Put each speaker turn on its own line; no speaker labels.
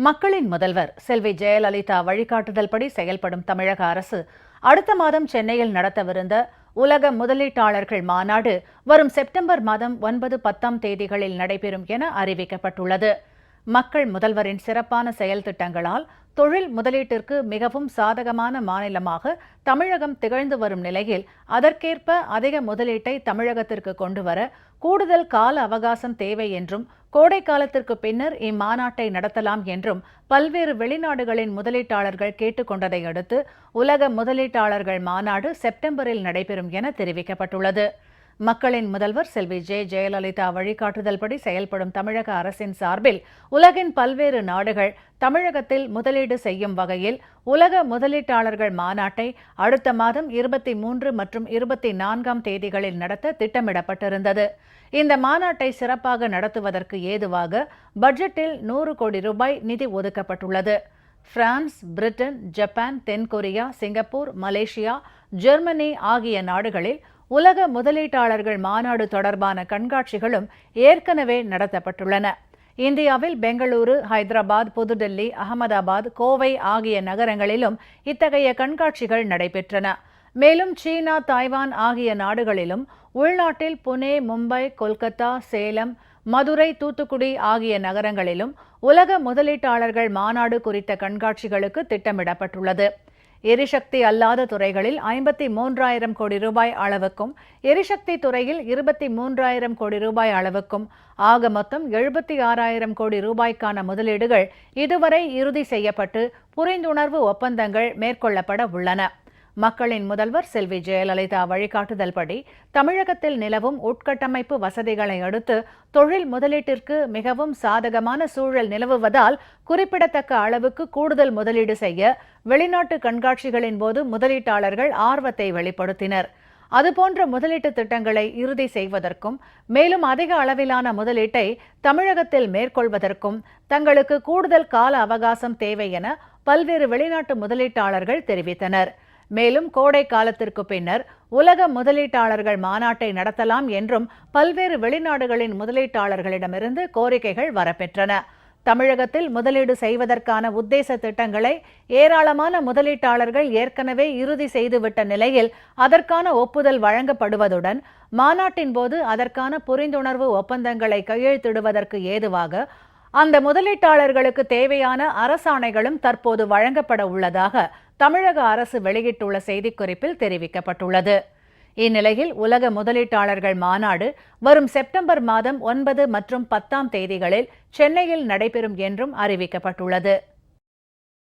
மக்களின் முதல்வர் செல்வி ஜெயலலிதா வழிகாட்டுதல்படி செயல்படும் தமிழக அரசு அடுத்த மாதம் சென்னையில் நடத்தவிருந்த உலக முதலீட்டாளர்கள் மாநாடு வரும் செப்டம்பர் மாதம் 9, 10 தேதிகளில் நடைபெறும் என அறிவிக்கப்பட்டுள்ளது. மக்கள் முதல்வரின் சிறப்பான செயல் திட்டங்களால் தொழில் முதலீட்டிற்கு மிகவும் சாதகமான மாநிலமாக தமிழகம் திகழ்ந்து வரும் நிலையில் அதற்கேற்ப அதிக முதலீட்டை தமிழகத்திற்கு கொண்டுவர கூடுதல் கால அவகாசம் தேவை என்றும் கோடை காலத்திற்கு பின்னர் இம்மாநாட்டை நடத்தலாம் என்றும் பல்வேறு வெளிநாடுகளின் முதலீட்டாளர்கள் கேட்டுக்கொண்டதை அடுத்து உலக முதலீட்டாளர்கள் மாநாடு செப்டம்பரில் நடைபெறும் என தெரிவிக்கப்பட்டுள்ளது. மக்களின் முதல்வர் செல்வி ஜெயலலிதா வழிகாட்டுதல்படி செயல்படும் தமிழக அரசின் சார்பில் உலகின் பல்வேறு நாடுகள் தமிழகத்தில் முதலீடு செய்யும் வகையில் உலக முதலீட்டாளர்கள் மாநாட்டை அடுத்த மாதம் 23 மற்றும் 24 தேதிகளில் நடத்த திட்டமிடப்பட்டிருந்தது. இந்த மாநாட்டை சிறப்பாக நடத்துவதற்கு ஏதுவாக பட்ஜெட்டில் 100 கோடி ரூபாய் நிதி ஒதுக்கப்பட்டுள்ளது. பிரான்ஸ், பிரிட்டன், ஜப்பான், தென்கொரியா, சிங்கப்பூர், மலேசியா, ஜெர்மனி ஆகிய நாடுகளில் உலக முதலீட்டாளர்கள் மாநாடு தொடர்பான கண்காட்சிகளும் ஏற்கனவே நடத்தப்பட்டுள்ளன. இந்தியாவில் பெங்களூரு, ஹைதராபாத், புதுடெல்லி, அகமதாபாத், கோவை ஆகிய நகரங்களிலும் இத்தகைய கண்காட்சிகள் நடைபெற்றன. மேலும் சீனா, தாய்வான் ஆகிய நாடுகளிலும் உள்நாட்டில் புனே, மும்பை, கொல்கத்தா, சேலம், மதுரை, தூத்துக்குடி ஆகிய நகரங்களிலும் உலக முதலீட்டாளர்கள் மாநாடு குறித்த கண்காட்சிகளுக்கு திட்டமிடப்பட்டுள்ளது. எரிசக்தி அல்லாத துறைகளில் 53,000 கோடி ரூபாய் அளவுக்கும், எரிசக்தி துறையில் 23,000 கோடி ரூபாய் அளவுக்கும் ஆக மொத்தம் 76,000 கோடி ரூபாய்க்கான முதலீடுகள் இதுவரை இறுதி செய்யப்பட்டு புரிந்துணர்வு ஒப்பந்தங்கள் மேற்கொள்ளப்பட உள்ளன. மக்களின் முதல்வர் செல்வி ஜெயலலிதா வழிகாட்டுதல்படி தமிழகத்தில் நிலவும் உட்கட்டமைப்பு வசதிகளை அடுத்து தொழில் முதலீட்டிற்கு மிகவும் சாதகமான சூழல் நிலவுவதால் குறிப்பிடத்தக்க அளவுக்கு கூடுதல் முதலீடு செய்ய வெளிநாட்டு கண்காட்சிகளின் போது முதலீட்டாளர்கள் ஆர்வத்தை வெளிப்படுத்தினர். அதுபோன்ற முதலீட்டு திட்டங்களை இறுதி செய்வதற்கும் மேலும் அதிக அளவிலான முதலீட்டை தமிழகத்தில் மேற்கொள்வதற்கும் தங்களுக்கு கூடுதல் கால அவகாசம் தேவை என பல்வேறு வெளிநாட்டு முதலீட்டாளர்கள் தெரிவித்தனர். மேலும் கோடை காலத்திற்கு பின்னர் உலக முதலீட்டாளர்கள் மாநாட்டை நடத்தலாம் என்றும் பல்வேறு வெளிநாடுகளின் முதலீட்டாளர்களிடமிருந்து கோரிக்கைகள் வரப்பெற்றன. தமிழகத்தில் முதலீடு செய்வதற்கான உத்தேச திட்டங்களை ஏராளமான முதலீட்டாளர்கள் ஏற்கனவே இறுதி செய்துவிட்ட நிலையில் அதற்கான ஒப்புதல் வழங்கப்படுவதுடன் மாநாட்டின் போது அதற்கான புரிந்துணர்வு ஒப்பந்தங்களை கையெழுத்திடுவதற்கு ஏதுவாக அந்த முதலீட்டாளர்களுக்கு தேவையான அரசாணைகளும் தற்போது வழங்கப்பட உள்ளதாக தமிழக அரசு வெளியிட்டுள்ள செய்திக்குறிப்பில் தெரிவிக்கப்பட்டுள்ளது. இந்நிலையில் உலக முதலீட்டாளர்கள் மாநாடு வரும் செப்டம்பர் மாதம் 9 மற்றும் 10 தேதிகளில் சென்னையில் நடைபெறும் என்றும் அறிவிக்கப்பட்டுள்ளது.